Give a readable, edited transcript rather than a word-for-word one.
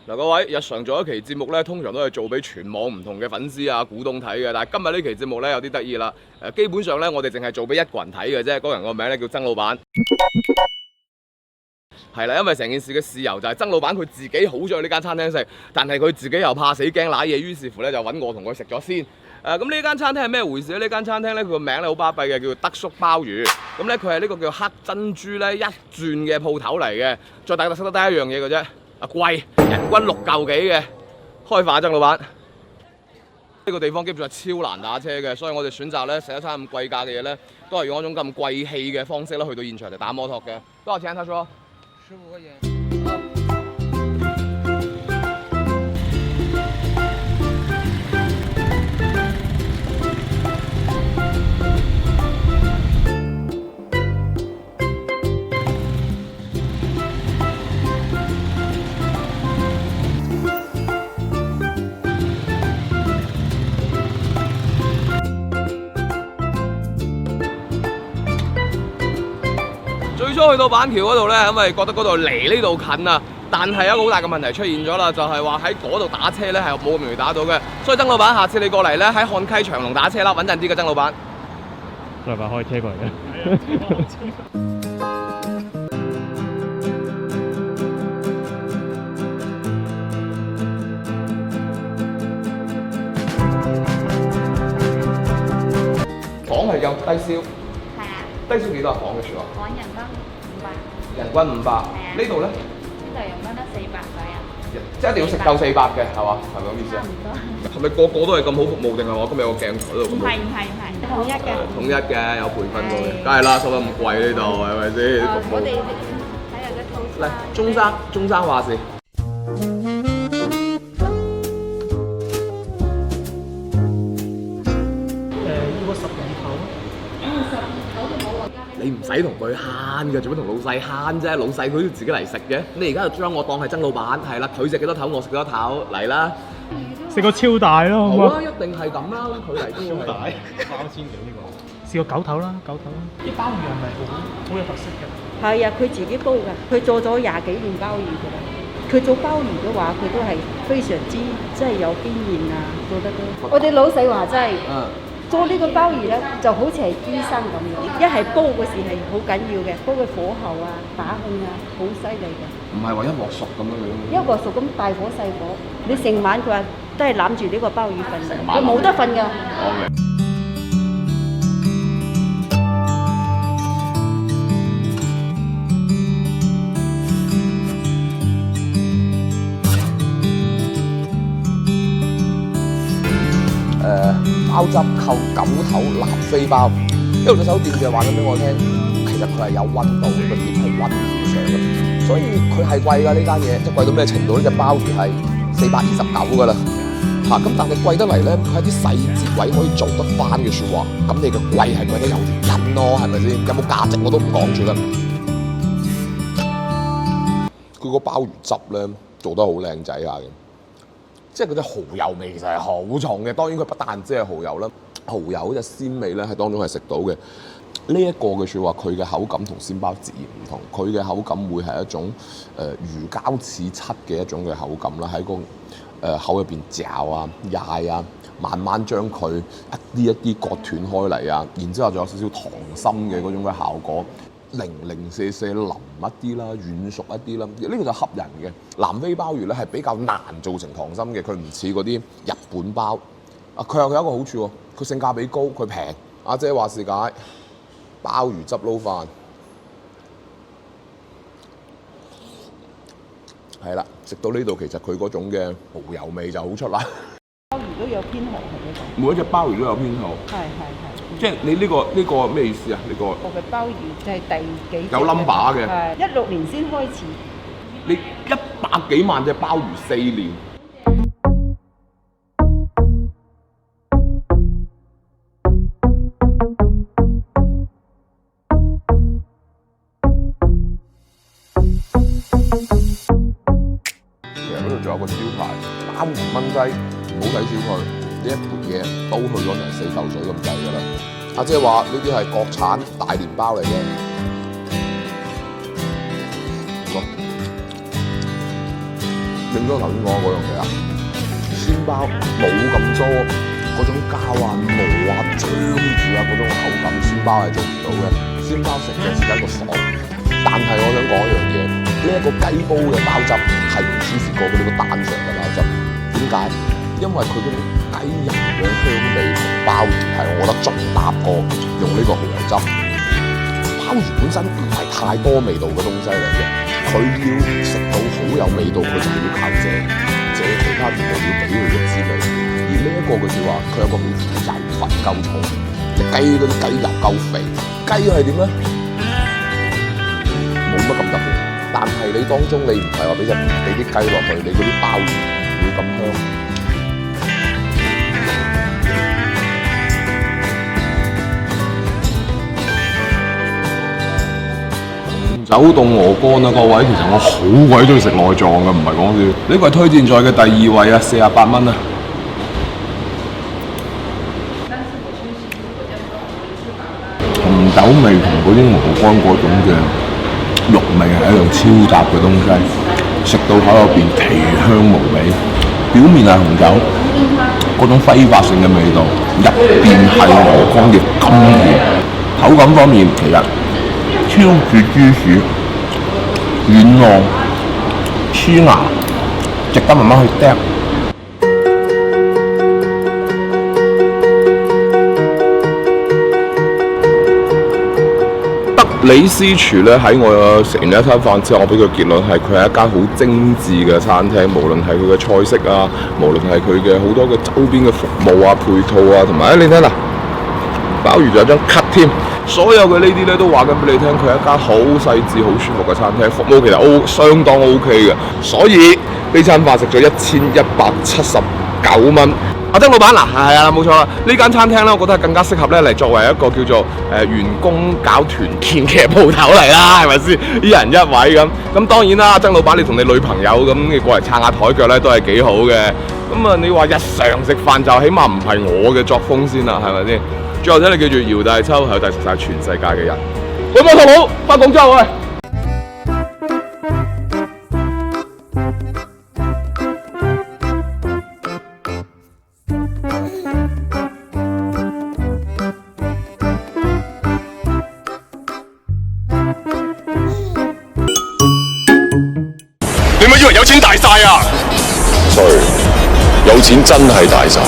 嗱，各位日常做一期節目咧，通常都係做俾全網唔同嘅粉絲啊、股東睇嘅。但係今日呢期節目咧有啲得意啦。基本上咧我哋淨係做俾一個人睇嘅啫。嗰個人個名咧叫曾老闆。係啦，因為成件事嘅事由就係曾老闆佢自己好想去呢間餐廳食，但係佢自己又怕死驚揦嘢，於是乎咧就揾我同佢食咗先。咁呢間餐廳係咩回事咧？呢間餐廳咧佢個名咧好巴閉嘅，叫做德叔鮑魚。咁咧佢係呢個叫黑珍珠咧一轉嘅鋪頭嚟嘅。最大特色得一樣嘢嘅啫。貴，人均6嚿幾嘅，開飯曾老闆。呢個地方基本上超難打車嘅，所以我哋選擇咧食一餐咁貴價嘅嘢咧，都係用一種咁貴氣嘅方式咧去到現場嚟打摩托嘅。多少錢？他說15塊錢。最初去到板橋嗰度咧，因為覺得嗰度離呢度近啊，但係有一個好大嘅問題出現咗啦，就係話喺嗰度打車咧係冇咁容易打到嘅。所以曾老闆，下次你過嚟咧喺漢溪長隆打車啦，穩陣啲嘅曾老闆。曾老闆開車過嚟嘅。房係有低燒，係啊，低燒幾多房嘅説話？講人均500，人均500。呢度咧？呢度人均得400左右。即係一定要食夠400嘅，係嘛？係咪咁意思啊？差唔多。係咪個個都係咁好服務定係我今日有個鏡頭喺度咁好？唔係，統一嘅。統一嘅，有培訓過嘅，梗係啦，收得咁貴呢度係咪先？服務。我哋睇下個套餐。嚟，中生話事。要個10人頭。你唔使同佢慳嘅，做乜同老細慳啫？老細佢都要自己嚟食嘅。你而家就將我當係曾老闆，係啦，佢食幾多頭，我食幾多頭，嚟啦。食個超大咯，好唔好好啊，？一定係咁啦，佢嚟超大。包千幾呢個。試個9頭啦，9頭啦。啲鮑魚係咪好有特色嘅？係啊，佢自己煲㗎，佢做咗20幾年鮑魚㗎啦。佢做鮑魚嘅話，佢都係非常之即係有經驗啊，做得都。我哋老細話真係做呢個鮑魚咧，就好似係醫生咁樣，一係煲嗰時係好緊要嘅，煲嘅火候啊、打控啊，好犀利嘅。唔係話一鑊熟咁樣樣。一鑊熟咁大火細火，你成晚佢話都係攬住呢個鮑魚瞓，成晚佢冇得瞓㗎。我明。鮑汁扣9頭南非鮑，一路隻手店就話咗俾我聽，其實佢係有溫度，呢個店係溫住上嘅，所以佢係貴㗎呢間嘢，即係貴到咩程度？呢隻鮑魚係429㗎啦，咁但係貴得嚟咧，佢喺啲細節位可以做得翻嘅説話，咁你嘅貴係貴得有原因咯，係咪先？有冇價值我都唔講住啦。佢個鮑魚汁咧做得好靚仔下嘅。即係嗰啲蠔油味其實係好重嘅，當然佢不但只係蠔油啦，蠔油嗰隻鮮味咧喺當中係食到嘅。呢一個嘅説話，佢嘅口感同鮮鮑截然唔同，佢嘅口感會係一種魚膠似漆嘅一種嘅口感啦，喺個口入邊嚼啊、揩啊，慢慢將佢一啲割斷開嚟啊，然之後仲有少少溏心嘅嗰種嘅效果。零零舍舍腍一啲啦，軟熟一啲啦，呢個就恰人嘅。南非鮑魚咧係比較難做成溏心嘅，佢唔似嗰啲日本鮑。佢有一個好處喎，佢性價比高，佢平。阿姐話是解，鮑魚汁撈飯係啦，食到呢度其實佢嗰種嘅蠔油味就好出啦。鮑魚都有編號係咪？每一隻鮑魚都有編號。係。即係你呢個咩意思啊？呢個我嘅鮑魚就係第幾隻？有 number 嘅。係16年先開始。你100幾萬隻鮑魚4年。其實嗰度仲有個招牌鮑魚炆雞，唔好睇小佢，呢一盤嘢都去咗成4嚿水咁滯㗎啦。阿姐話呢啲係國產大連鮑嚟嘅。正如頭先講嗰樣嘢啊，鮮包冇咁多嗰種膠啊、毛啊、張住啊嗰種口感，鮮包係做唔到嘅。鮮包食嘅係一個爽，但係我想講一樣嘢，呢一個雞煲嘅包汁係唔輸蝕過佢呢個單常嘅包汁。點解？因為佢嗰種雞油嘅香味同鮑魚係我覺得最搭過用呢個蠔油汁。鮑魚本身唔係太多味道嘅東西嚟嘅，佢要食到好有味道，佢就要靠借其他調味料俾佢嘅滋味。而呢一個嘅説話，佢有個好油份夠重，隻雞嗰啲雞油夠肥。雞係點咧？冇乜咁特別，但係你當中你唔係話俾啲雞落去，你嗰啲鮑魚唔會咁香。酒凍鵝肝啊，各位，其實我好鬼中意食內臟嘅，唔係講笑。呢個係推薦在嘅第2位啊，48蚊啊。紅豆味同嗰啲鵝肝嗰種嘅肉味係一樣超搭嘅東西，食到口入邊奇香無比。表面係紅酒，嗰種揮發性嘅味道，入邊係鵝肝嘅甘甜。口感方面，其實超住芝士，軟糯，黐牙，值得慢慢去嗒。德里斯廚咧喺我食完呢一餐飯之後，我俾個結論係佢係一間好精緻嘅餐廳，無論係佢嘅菜式啊，無論係佢嘅好多嘅周邊嘅服務啊、配套啊，同埋你睇嗱，鮑魚仲有張咳添。所有嘅呢啲咧都話緊俾你聽，佢係一間好細緻、好舒服嘅餐廳，服務其實相當 OK 嘅。所以呢餐飯食咗1179蚊。阿曾老闆嗱，係啊，冇錯啦。呢間餐廳咧，我覺得係更加適合咧嚟作為一個叫做員工搞團建嘅鋪頭嚟啦，係咪先？一人一位咁。咁當然啦，曾老闆你同你女朋友咁，你過嚟撐下台腳咧都係幾好嘅。咁啊，你話日常食飯就起碼唔係我嘅作風先啦，係咪先？最後你記住，姚大秋係帶食晒全世界嘅人。喂，冇同好，翻廣州喂！你咪以為有錢大晒啊？ sorry，有錢真係大晒。